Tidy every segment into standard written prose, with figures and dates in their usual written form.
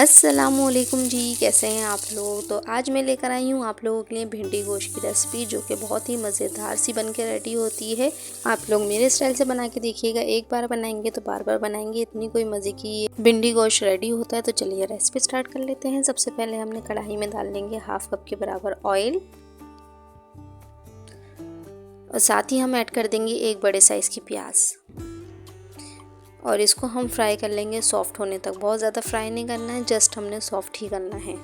अस्सलामुअलैकुम जी, कैसे हैं आप लोग। तो आज मैं लेकर आई हूँ आप लोगों के लिए भिंडी गोश्त की रेसिपी, जो कि बहुत ही मज़ेदार सी बन के रेडी होती है। आप लोग मेरे स्टाइल से बना के देखिएगा, एक बार बनाएंगे तो बार बार बनाएंगे, इतनी कोई मज़े की भिंडी गोश्त रेडी होता है। तो चलिए रेसिपी स्टार्ट कर लेते हैं। सबसे पहले हमने कढ़ाई में डाल लेंगे 1/2 कप के बराबर ऑयल, और साथ ही हम ऐड कर देंगे 1 बड़े साइज़ की प्याज, और इसको हम फ्राई कर लेंगे सॉफ्ट होने तक। बहुत ज़्यादा फ्राई नहीं करना है, जस्ट हमने सॉफ्ट ही करना है।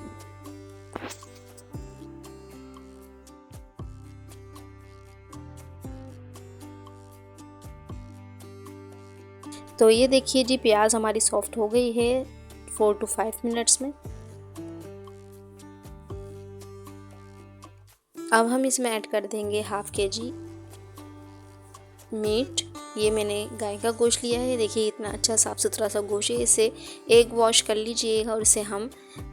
तो ये देखिए जी, प्याज हमारी सॉफ्ट हो गई है 4 to 5 मिनट्स में। अब हम इसमें ऐड कर देंगे 1/2 kg मीट। ये मैंने गाय का गोश्त लिया है। देखिए इतना अच्छा साफ़ सुथरा सा गोश्त है। इसे एक वॉश कर लीजिएगा और इसे हम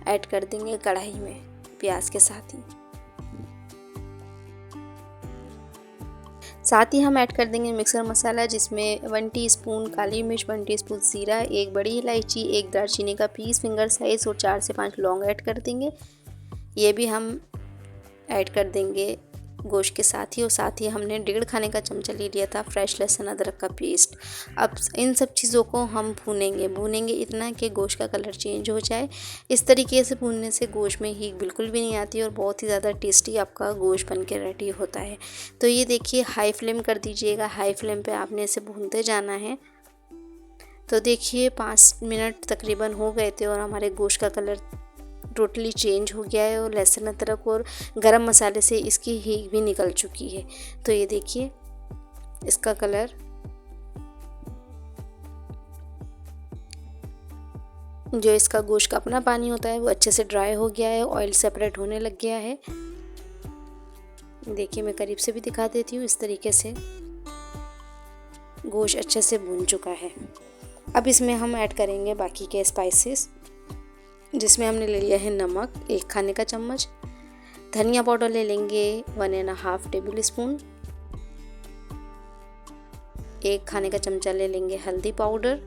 ऐड कर देंगे कढ़ाई में प्याज के साथ ही। साथ ही हम ऐड कर देंगे मिक्सर मसाला, जिसमें 1 टीस्पून काली मिर्च, 1 टीस्पून जीरा, 1 बड़ी इलायची, 1 दालचीनी का पीस फिंगर साइज़ और 4 से 5 लौंग ऐड कर देंगे। ये भी हम ऐड कर देंगे गोश्त के साथ ही। और साथ ही हमने 1.5 खाने का चमचा ले लिया था फ्रेश लहसुन अदरक का पेस्ट। अब इन सब चीज़ों को हम भूनेंगे इतना कि गोश्त का कलर चेंज हो जाए। इस तरीके से भूनने से गोश्त में हींग बिल्कुल भी नहीं आती और बहुत ही ज़्यादा टेस्टी आपका गोश्त बन के रेडी होता है। तो ये देखिए, हाई फ्लेम कर दीजिएगा। हाई फ्लेम पे आपने इसे भूनते जाना है। तो देखिए 5 मिनट तकरीबन हो गए थे और हमारे गोश्त का कलर टोटली चेंज हो गया है और लहसुन अदरक और गरम मसाले से इसकी हींग भी निकल चुकी है। तो ये देखिए इसका कलर जो इसका गोश्त का अपना पानी होता है वो अच्छे से ड्राई हो गया है, ऑयल सेपरेट होने लग गया है। देखिए मैं करीब से भी दिखा देती हूँ। इस तरीके से गोश्त अच्छे से भून चुका है। अब इसमें हम ऐड करेंगे बाकी के स्पाइसेस, जिसमें हमने ले लिया है नमक 1 खाने का चम्मच, धनिया पाउडर ले लेंगे 1.5 टेबल स्पून, 1 खाने का चमचा ले लेंगे हल्दी पाउडर,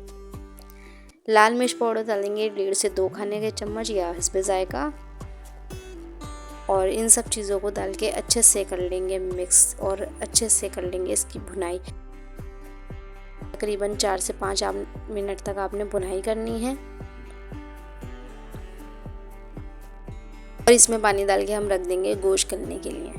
लाल मिर्च पाउडर डालेंगे 1.5 से 2 खाने के चम्मच या हिस्बे जायका। और इन सब चीज़ों को डाल के अच्छे से कर लेंगे मिक्स और अच्छे से कर लेंगे इसकी भुनाई। तकरीबन 4 से 5 मिनट तक आपने भुनाई करनी है। और इसमें पानी डाल के हम रख देंगे गोश्त गलने के लिए।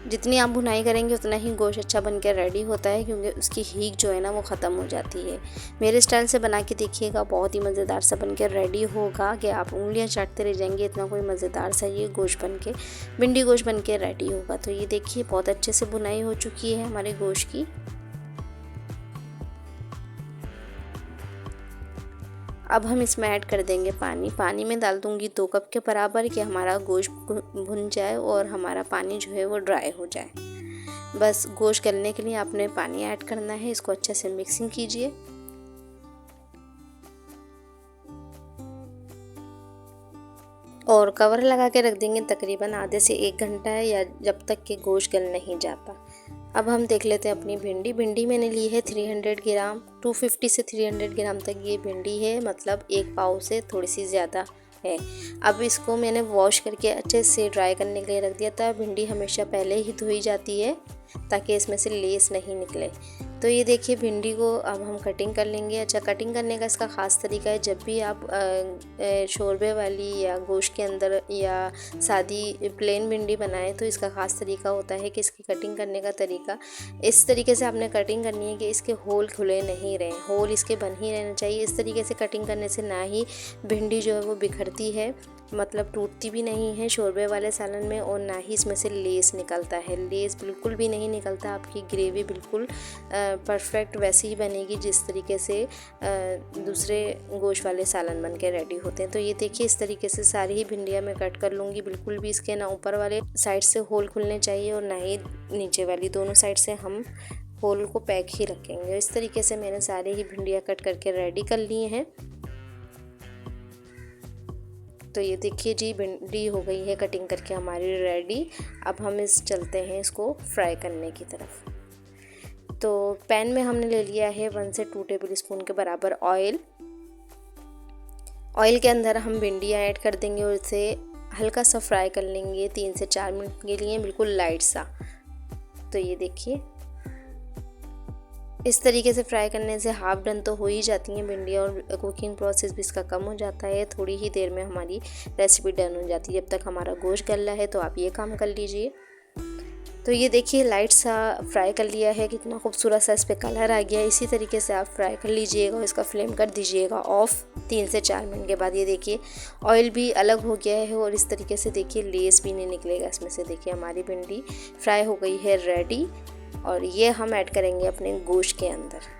जितनी आप भुनाई करेंगे उतना ही गोश्त अच्छा बन के रेडी होता है, क्योंकि उसकी हींग जो है ना वो ख़त्म हो जाती है। मेरे स्टाइल से बना के देखिएगा, बहुत ही मज़ेदार सा बन के रेडी होगा कि आप उंगलियां चाटते रह जाएंगे। इतना कोई मज़ेदार सा ये गोश्त बन के भिंडी गोश्त बन के रेडी होगा। तो ये देखिए बहुत अच्छे से भुनाई हो चुकी है हमारे गोश्त की। अब हम इसमें ऐड कर देंगे पानी में डाल दूंगी 2 कप के बराबर, कि हमारा गोश्त भुन जाए और हमारा पानी जो है वो ड्राई हो जाए। बस गोश्त गलने के लिए आपने पानी ऐड करना है। इसको अच्छे से मिक्सिंग कीजिए। और कवर लगा के रख देंगे तकरीबन आधे से 1 घंटा, या जब तक कि गोश्त गल नहीं जाता। अब हम देख लेते हैं अपनी भिंडी मैंने ली है 300 ग्राम, 250 से 300 ग्राम तक ये भिंडी है, मतलब 1 पाव से थोड़ी सी ज़्यादा है। अब इसको मैंने वॉश करके अच्छे से ड्राई करने के लिए रख दिया था। भिंडी हमेशा पहले ही धोई जाती है ताकि इसमें से लेस नहीं निकले। तो ये देखिए भिंडी को अब हम कटिंग कर लेंगे। अच्छा, कटिंग करने का इसका ख़ास तरीका है, जब भी आप शोरबे वाली या गोश्त के अंदर या सादी प्लेन भिंडी बनाएं तो इसका ख़ास तरीका होता है कि इसकी कटिंग करने का तरीका इस तरीके से आपने कटिंग करनी है कि इसके होल खुले नहीं रहें, होल इसके बन ही रहना चाहिए। इस तरीके से कटिंग करने से ना ही भिंडी जो है वो बिखरती है, मतलब टूटती भी नहीं है शोरबे वाले सालन में, और ना ही इसमें से लेस निकलता है। लेस बिल्कुल भी नहीं निकलता। आपकी ग्रेवी बिल्कुल परफेक्ट वैसे ही बनेगी जिस तरीके से दूसरे गोश्त वाले सालन बन के रेडी होते हैं। तो ये देखिए इस तरीके से सारी ही भिंडियाँ मैं कट कर लूँगी। बिल्कुल भी इसके ना ऊपर वाले साइड से होल खुलने चाहिए और ना ही नीचे वाली, दोनों साइड से हम होल को पैक ही रखेंगे। इस तरीके से मैंने सारी ही भिंडियाँ कट करके रेडी कर ली हैं। तो ये देखिए जी, भिंडी हो गई है कटिंग करके हमारी रेडी। अब हम चलते हैं इसको फ्राई करने की तरफ। तो पैन में हमने ले लिया है 1 से 2 टेबल स्पून के बराबर ऑयल। ऑयल के अंदर हम भिंडियाँ ऐड कर देंगे और इसे हल्का सा फ्राई कर लेंगे 3 से 4 मिनट के लिए, बिल्कुल लाइट सा। तो ये देखिए इस तरीके से फ्राई करने से हाफ डन तो हो ही जाती हैं भिंडियाँ और कुकिंग प्रोसेस भी इसका कम हो जाता है। थोड़ी ही देर में हमारी रेसिपी डन हो जाती है। जब तक हमारा गोश्त गल रहा है तो आप ये काम कर लीजिए। तो ये देखिए लाइट सा फ्राई कर लिया है, कितना खूबसूरत सा इस पर कलर आ गया है। इसी तरीके से आप फ्राई कर लीजिएगा और इसका फ्लेम कर दीजिएगा ऑफ। 3 से 4 मिनट के बाद ये देखिए ऑयल भी अलग हो गया है और इस तरीके से देखिए लेस भी नहीं निकलेगा इसमें से। देखिए हमारी भिंडी फ्राई हो गई है रेडी और ये हम ऐड करेंगे अपने गोश्त के अंदर।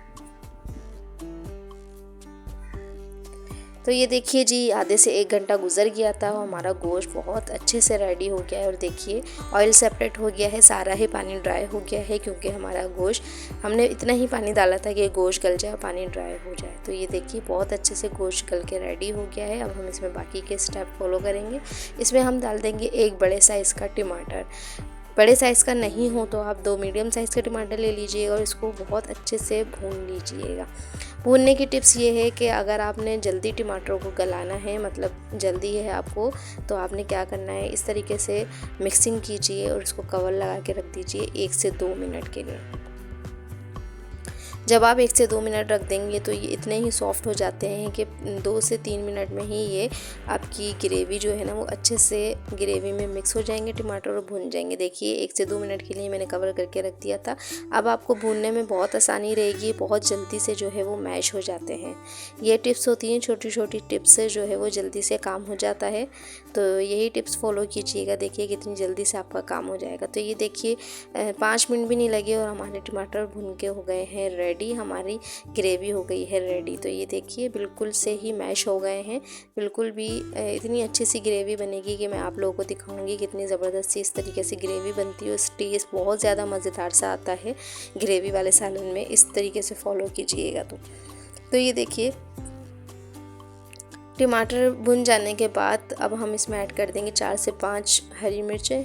तो ये देखिए जी आधे से 1 घंटा गुजर गया था और हमारा गोश्त बहुत अच्छे से रेडी हो गया है और देखिए ऑयल सेपरेट हो गया है, सारा ही पानी ड्राई हो गया है क्योंकि हमारा गोश्त हमने इतना ही पानी डाला था कि गोश्त गल जाए, पानी ड्राई हो जाए। तो ये देखिए बहुत अच्छे से गोश्त गल के रेडी हो गया है। अब हम इसमें बाकी के स्टेप फॉलो करेंगे। इसमें हम डाल देंगे 1 बड़े साइज़ का टमाटर। बड़े साइज़ का नहीं हो तो आप 2 मीडियम साइज़ के टमाटर ले लीजिएगा और इसको बहुत अच्छे से भून लीजिएगा। भूनने की टिप्स ये है कि अगर आपने जल्दी टमाटरों को गलाना है, मतलब जल्दी है आपको, तो आपने क्या करना है, इस तरीके से मिक्सिंग कीजिए और इसको कवर लगा के रख दीजिए 1 से 2 मिनट के लिए। जब आप 1 से 2 मिनट रख देंगे तो ये इतने ही सॉफ्ट हो जाते हैं कि 2 से 3 मिनट में ही ये आपकी ग्रेवी जो है ना वो अच्छे से ग्रेवी में मिक्स हो जाएंगे टमाटर और भून जाएंगे। देखिए 1 से 2 मिनट के लिए मैंने कवर करके रख दिया था। अब आपको भूनने में बहुत आसानी रहेगी, बहुत जल्दी से जो है वो मैश हो जाते हैं। ये टिप्स होती हैं, छोटी छोटी टिप्स से जो है वो जल्दी से काम हो जाता है। तो यही टिप्स फॉलो कीजिएगा, देखिए कितनी जल्दी से आपका काम हो जाएगा। तो ये देखिए 5 मिनट भी नहीं लगे और हमारे टमाटर भून के हो गए हैं रेडी, हमारी ग्रेवी हो गई है रेडी। तो ये देखिए बिल्कुल से ही मैश हो गए हैं, बिल्कुल भी इतनी अच्छी सी ग्रेवी बनेगी कि मैं आप लोगों को दिखाऊंगी कितनी ज़बरदस्त सी इस तरीके से ग्रेवी बनती है। इस टेस्ट बहुत ज़्यादा मज़ेदार सा आता है ग्रेवी वाले सालन में, इस तरीके से फॉलो कीजिएगा। तो ये देखिए टमाटर भुन जाने के बाद अब हम इसमें ऐड कर देंगे 4 से 5 हरी मिर्चें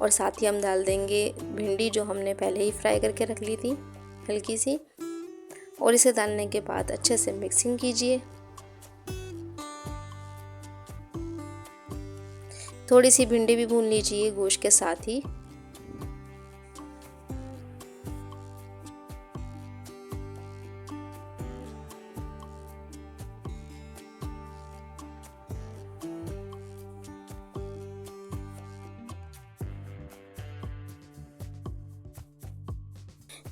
और साथ ही हम डाल देंगे भिंडी जो हमने पहले ही फ्राई करके रख ली थी हल्की सी, और इसे डालने के बाद अच्छे से मिक्सिंग कीजिए। थोड़ी सी भिंडी भी भून लीजिए गोश्त के साथ ही।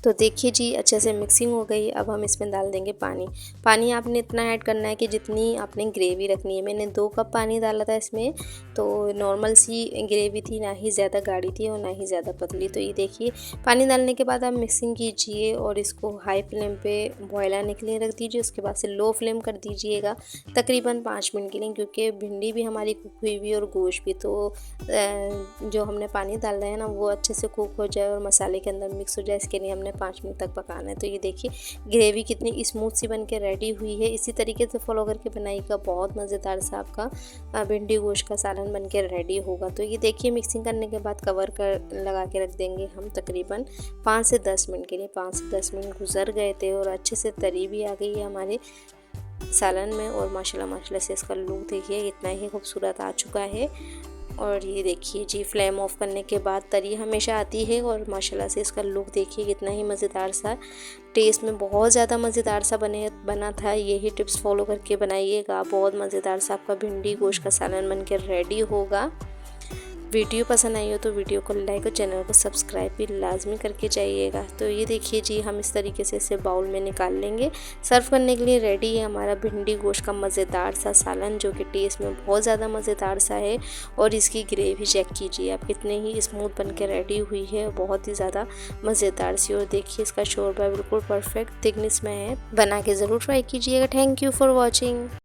तो देखिए जी अच्छे से मिक्सिंग हो गई। अब हम इसमें डाल देंगे पानी। पानी आपने इतना ऐड करना है कि जितनी आपने ग्रेवी रखनी है। मैंने 2 कप पानी डाला था इसमें, तो नॉर्मल सी ग्रेवी थी, ना ही ज़्यादा गाढ़ी थी और ना ही ज़्यादा पतली। तो ये देखिए पानी डालने के बाद आप मिक्सिंग कीजिए और इसको हाई फ्लेम पे बॉयल आने के लिए रख दीजिए। उसके बाद से लो फ्लेम कर दीजिएगा तकरीबन 5 मिनट के लिए, क्योंकि भिंडी भी हमारी कुक हुई हुई और गोश्त भी। तो जो हमने पानी डाल रहे हैं ना वो अच्छे से कुक हो जाए और मसाले के अंदर मिक्स हो जाए, इसके लिए हमने 5 मिनट तक पकाना है। तो ये देखिए ग्रेवी कितनी स्मूथ सी बन के रेडी हुई है। इसी तरीके से फॉलो करके बनाइएगा, बहुत मज़ेदार सा आपका भिंडी गोश्त का सालन बन के रेडी होगा। तो ये देखिए मिक्सिंग करने के बाद कवर कर लगा के रख देंगे हम तकरीबन 5 से 10 मिनट के लिए। 5 से 10 मिनट गुजर गए थे और अच्छे से तरी भी आ गई है हमारे सालन में और माशाल्लाह से इसका लुक देखिए कितना ही खूबसूरत आ चुका है। और ये देखिए जी फ्लेम ऑफ करने के बाद तरी हमेशा आती है और माशाल्लाह से इसका लुक देखिए कितना ही मज़ेदार सा, टेस्ट में बहुत ज़्यादा मज़ेदार सा बना था। यही टिप्स फॉलो करके बनाइएगा, बहुत मज़ेदार सा आपका भिंडी गोश्त का सालन बन के रेडी होगा। वीडियो पसंद आई हो तो वीडियो को लाइक और चैनल को सब्सक्राइब भी लाजमी करके जाइएगा। तो ये देखिए जी हम इस तरीके से इसे बाउल में निकाल लेंगे। सर्व करने के लिए रेडी है हमारा भिंडी गोश्त का मज़ेदार सा सालन, जो कि टेस्ट में बहुत ज़्यादा मज़ेदार सा है। और इसकी ग्रेवी चेक कीजिए आप कितने ही स्मूथ बन के रेडी हुई है, बहुत ही ज़्यादा मज़ेदार सी। और देखिए इसका शोरबा बिल्कुल परफेक्ट थिकनेस में है, बना के ज़रूर ट्राई कीजिएगा। Thank you for watching.